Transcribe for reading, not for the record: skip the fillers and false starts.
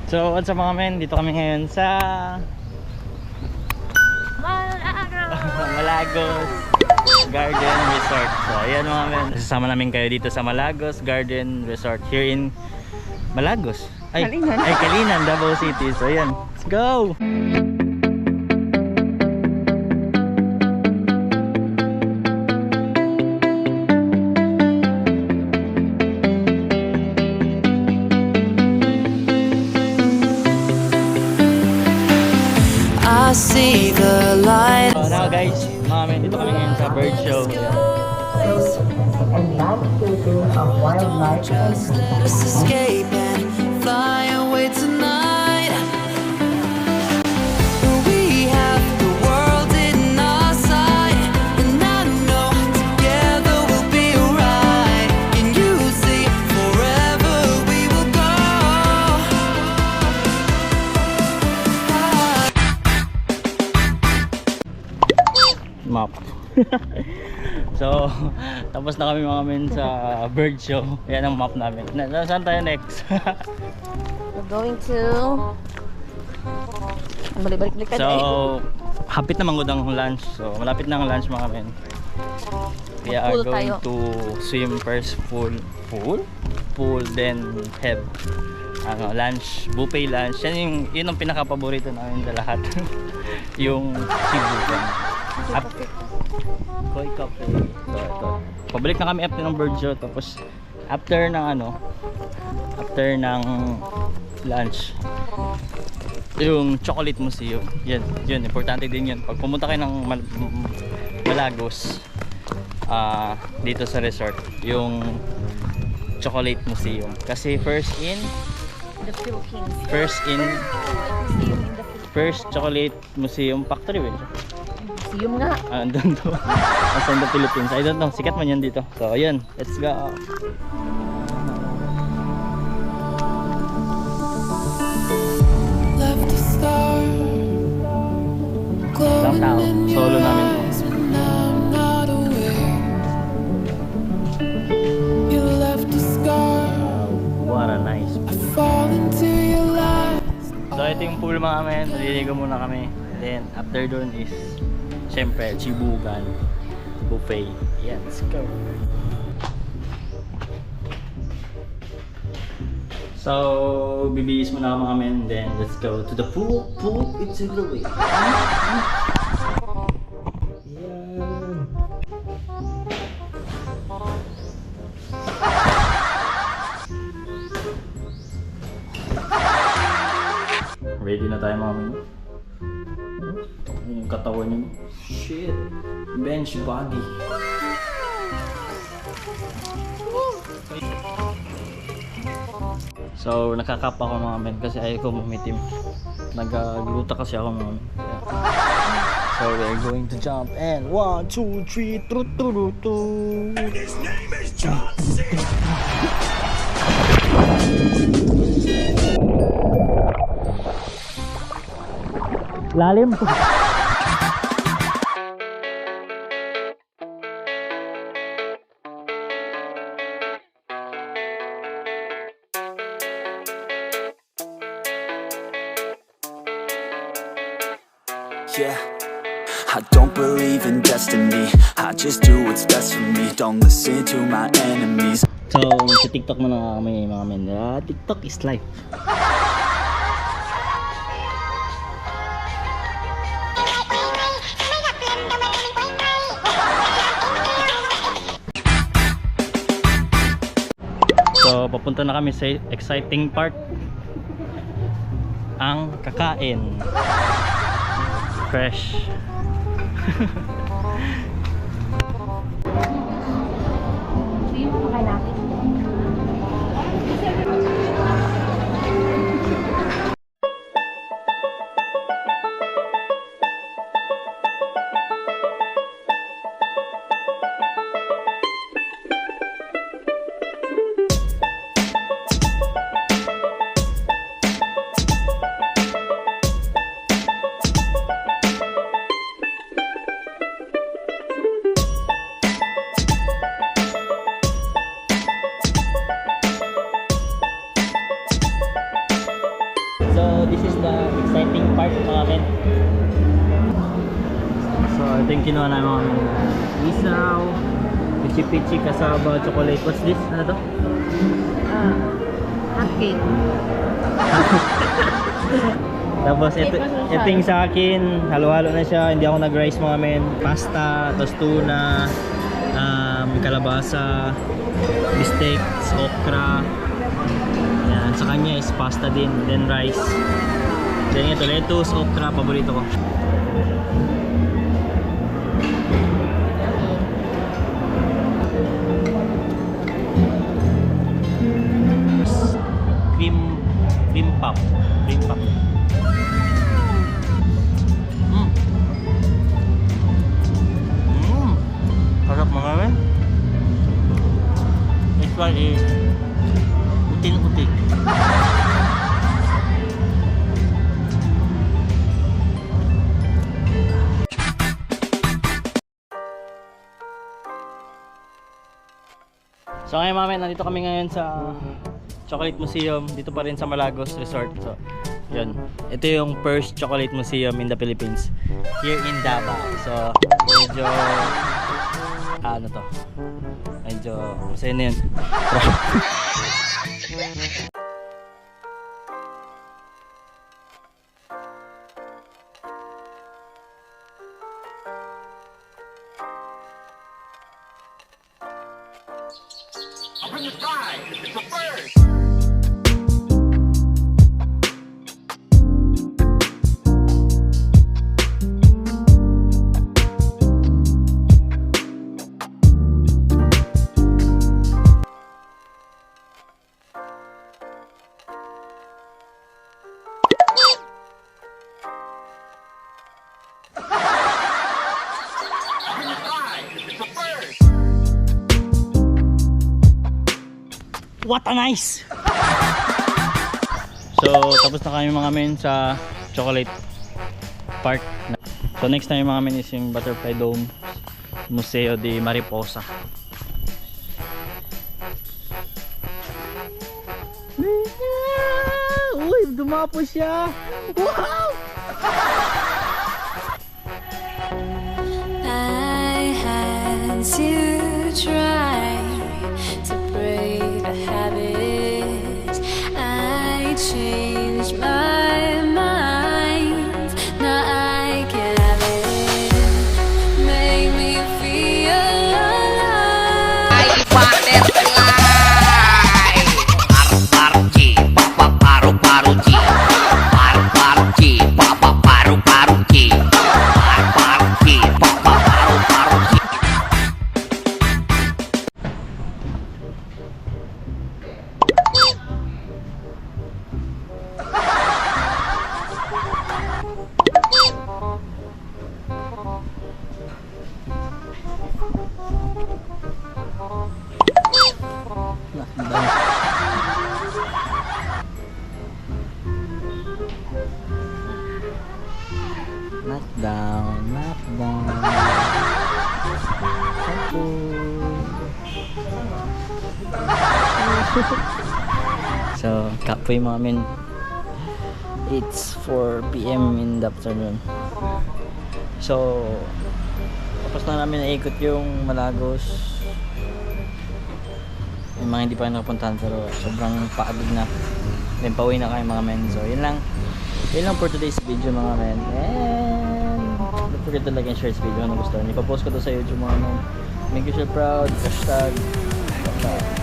So what's up mga men, dito kami ngayon sa Malagos Garden Resort. So ayan mga men, sasama namin kayo dito sa Malagos Garden Resort here in Malagos, Kalinan, Davao City. So ayan, let's go! I see the light. So now guys, mga men, dito kami ngayon sa bird show. And landscaping of wildlife. Just let us escape and fly away tonight. We have the world in our sight, and I know together we'll be alright. Can you see forever we will go? Map. So, tapos na kami mga men sa bird show. Yan ang map namin. Saan tayo next? We're going to balik-balik ka. So, hapit na manggod ang lunch. So, malapit na ang lunch mga men. We are Pool going tayo. to swim first. Pool, then have lunch, buffet lunch. Yun ang pinaka-paborito namin sa lahat. Yung Cebu. Koi Cafe. So ito. Pabalik na kami after ng bird show, tapos after ng lunch, yung chocolate museum. Yun importante din yun. Pag pumunta kayo ng Malagos dito sa resort, yung chocolate museum. Kasi first The Philippines. First chocolate museum factory ba? Museum nga. Andun to. Nasa the Philippines. I don't know. Sikat man yan dito. So, ayun. Let's go. Left a star glowing Tao. in your Solo namin to. eyes when I'm not aware. You left a scar. What a nice I pool. fall into your lies. So, ito yung pool mga men. Naliligo muna kami. Then, after doon is syempre, Chibugan buffet. Yeah, let's go. So, bibihis muna mga men. Then, let's go to the pool. Pool, it's in the way. Ready na tayo mga men. Yung katawan niyo. Shit. Bench body. So, nakakap ako mga men kasi ayaw ko mamitim. Nag-gluta kasi ako mga men. So, we're going to jump and 1, 2, 3, tru-tru-ru-tu. His name is John C. Lalim po. Yeah, I don't believe in destiny. I just do what's best for me. Don't listen to my enemies. So, sa TikTok mo na kami mga men. TikTok is life. So, papunta na kami sa exciting part. Ang kakain. Fresh. Yung pakain natin. this is the exciting part mga men. So ito yung kinuha namin mga men. Isaw, pichi-pichi, kasaba, chocolate. What's this? Ano to? Hot cake. Tapos ito yung sa akin, halo-halo na siya. Hindi ako nag-rice mga men. Pasta, tapos tuna, kalabasa, biscuits, okra. Yan, sa kanya is pasta din, then rice. Then ito, lettuce, okra, paborito ko. Cream pop. Sarap mga men. This one is uting-uting. So ngayon mga men, nandito kami ngayon sa Chocolate Museum dito pa rin sa Malagos Resort. So yun, ito yung first chocolate museum in the Philippines here in Davao. So medyo ano to, medyo masaya na yun. What a nice! So, tapos na kami mga men sa chocolate park. So, next time mga men is yung Butterfly Dome Museo de Mariposa. Uy, dumapo siya! Wow! I had to try to break the habit. I changed my mind. Now I can have it. Make me feel alive. Ay, butterfly! Paru-paru-chi, papa-paru-paru-chi. Paru-paru-chi, papa-paru-paru-chi. Paru-paru-chi, papa-paru-paru-chi. Knockdown. So, kapoy mga men. It's 4 PM in the afternoon. So, tapos na namin naikot yung Malagos. Yung mga hindi pa nakapuntahan pero sobrang paagod na. Then pauwi na kayo mga men. So, yun lang for today's video mga men. And don't forget to like and share this video kung nagustuhan. Ipapost ko to sa YouTube mga men. Make yourself proud. #.